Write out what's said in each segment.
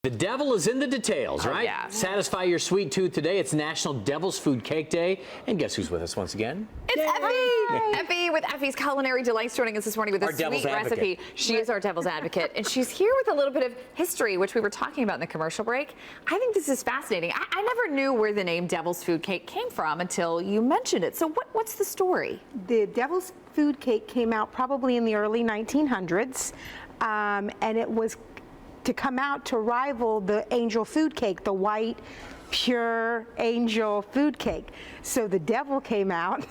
The devil is in the details, right? Yeah. Satisfy your sweet tooth today. It's National Devil's Food Cake Day. And guess who's with us once again? It's Effie! Effie with Effie's Culinary Delights joining us this morning with a sweet recipe. She is our devil's advocate, and she's here with a little bit of history, which we were talking about in the commercial break. I think this is fascinating. I never knew where the name Devil's Food Cake came from until you mentioned it. So what's the story? The Devil's Food Cake came out probably in the early 1900s, and it was to come out to rival the angel food cake, the white, pure angel food cake. So the devil came out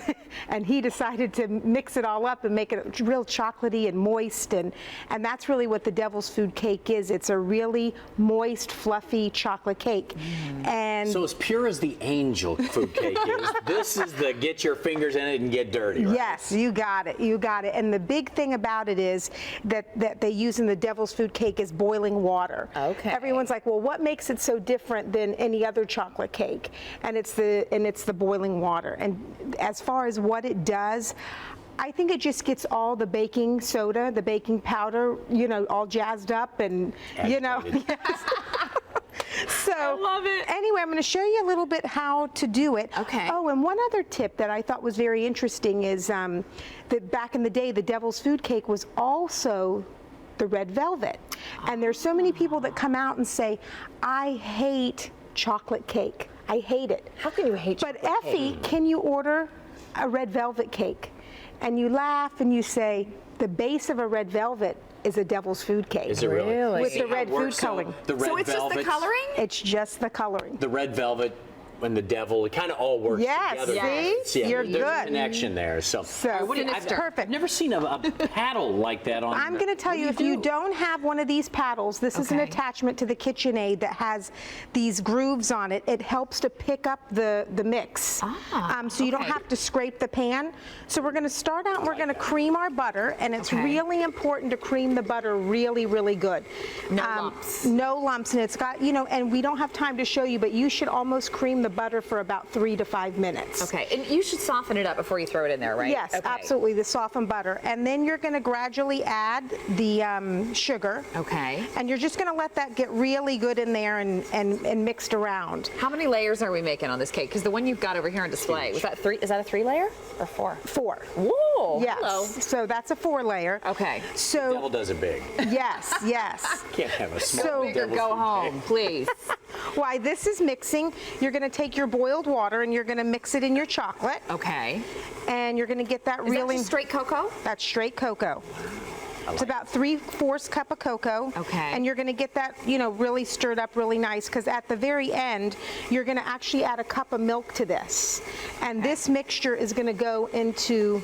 and he decided to mix it all up and make it real chocolatey and moist, and that's really what the devil's food cake is. It's a really moist, fluffy chocolate cake. And so as pure as the angel food cake is, this is the get your fingers in it and get dirty, right? Yes, you got it, you got it. And the big thing about it is that they use in the devil's food cake is boiling water. Okay. Everyone's like, well, what makes it so different than any other chocolate cake? And it's the boiling water. And as far as what it does, I think it just gets all the baking soda, the baking powder, you know, all jazzed up and, you know. So, I love it. Anyway, I'm going to show you a little bit how to do it. Okay. Oh, and one other tip that I thought was very interesting is that back in the day, the devil's food cake was also the red velvet. And there's so many people that come out and say, I hate chocolate cake. I hate it. How can you hate But chocolate Effie, can you order a red velvet cake? And you laugh and you say, the base of a red velvet is a devil's food cake. Is it really? With the red food coloring. The red So it's velvet, just the coloring? It's just the coloring. the red velvet and the devil, it kind of all works Yes, together. see? Yeah, You're there's a good. connection there. So, Perfect. I've never seen a paddle like that on. I'm going to tell you, if you don't have one of these paddles, this is an attachment to the KitchenAid that has these grooves on it. It helps to pick up the mix. So you don't have to scrape the pan. So we're going to start out and we're going to cream our butter, and it's really important to cream the butter really, really good. No lumps. No lumps, and it's got, you know, and we don't have time to show you, but you should almost cream the butter for about 3 to 5 minutes. Okay, and you should soften it up before you throw it in there, right? Yes, absolutely, the softened butter. And then you're going to gradually add the sugar. Okay. And you're just going to let that get really good in there and mixed around. How many layers are we making on this cake? Because the one you've got over here on display, was that 3? Is that a 3-layer or 4? 4. Whoa, Yes. hello. So that's a 4-layer. Okay. The So devil does it big. yes, yes. Can't have a small So- Bigger, devil's go food home, cake. please. While this is mixing, you're going to take your boiled water and you're going to mix it in your chocolate. Okay. And you're going to get that Is that really just straight cocoa? That's straight cocoa. It's about 3/4 cup of cocoa. Okay. And you're going to get that, you know, really stirred up really nice, because at the very end, you're going to actually add a cup of milk to this. And this mixture is going to go into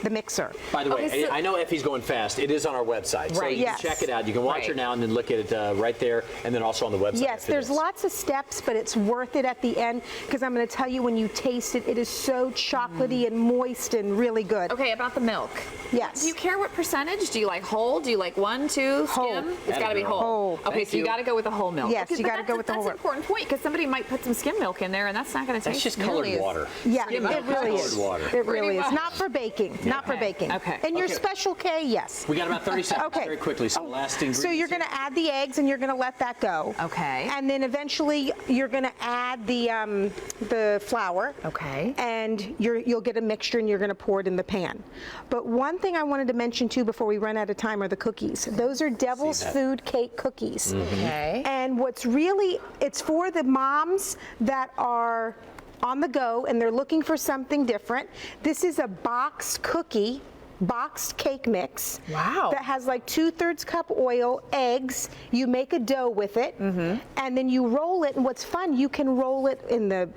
the mixer. By the way, Okay, so- I know Effie's going fast. It is on our website, so Right. you Yes. can check it out. You can watch her Right. now and then look at it right there, and then also on the website. Yes, after there's this. lots of steps, but it's worth it at the end, because I'm going to tell you, when you taste it, it is so chocolatey and moist and really good. Okay, about the milk. Yes. Do you care what percentage? Do you like whole? Do you like 1, 2, Whole. skim? It's got to be Atta girl. whole. Whole. Okay, Thank so you you. got to go with the whole milk. Yes, Okay, you but gotta go with the whole That's an important point, because somebody might put some skim milk in there, and that's not going to taste. That's just nearly colored as- water. Yeah, Skim it milk. really Colored is. water. It really Pretty is. much. Not for baking. Not for baking. Okay. In your Okay. special K, yes. We got about 30 seconds. Okay. Very quickly. Some last ingredients. So you're going to add the eggs and you're going to let that go. Okay. And then eventually you're going to add the flour. Okay. And you'll get a mixture and you're going to pour it in the pan. But one thing I wanted to mention too before we run out of time are the cookies. Those are Devil's that. Food Cake cookies. Okay. And what's really, it's for the moms that are on the go and they're looking for something different. This is a boxed cookie, boxed cake mix. Wow. That has like 2/3 cup oil, eggs. You make a dough with it, and then you roll it. And what's fun, you can roll it in the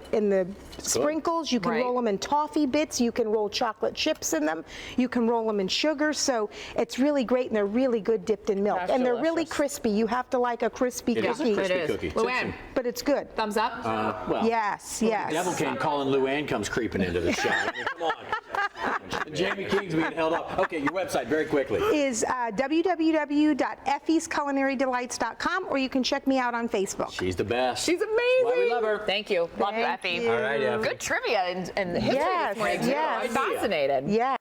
sprinkles. You can Right. roll them in toffee bits. You can roll chocolate chips in them. You can roll them in sugar. So it's really great, and they're really good dipped in milk, That's and they're really delicious. crispy. You have to like a crispy It is a cookie, crispy It is. cookie. Luann, but it's good. thumbs up? Well, Yes, yes. the devil came calling Luann comes creeping into the shot. I mean, come on. Jamie King's being held up. Okay, your website, very quickly. Is www.effiesculinarydelights.com, or you can check me out on Facebook. She's the best. She's amazing. Why we love her. Thank you. Love you, Thank Effie. you. All right, Effie. Good trivia and history Yes, this morning. too. yes. I'm fascinated. Yeah.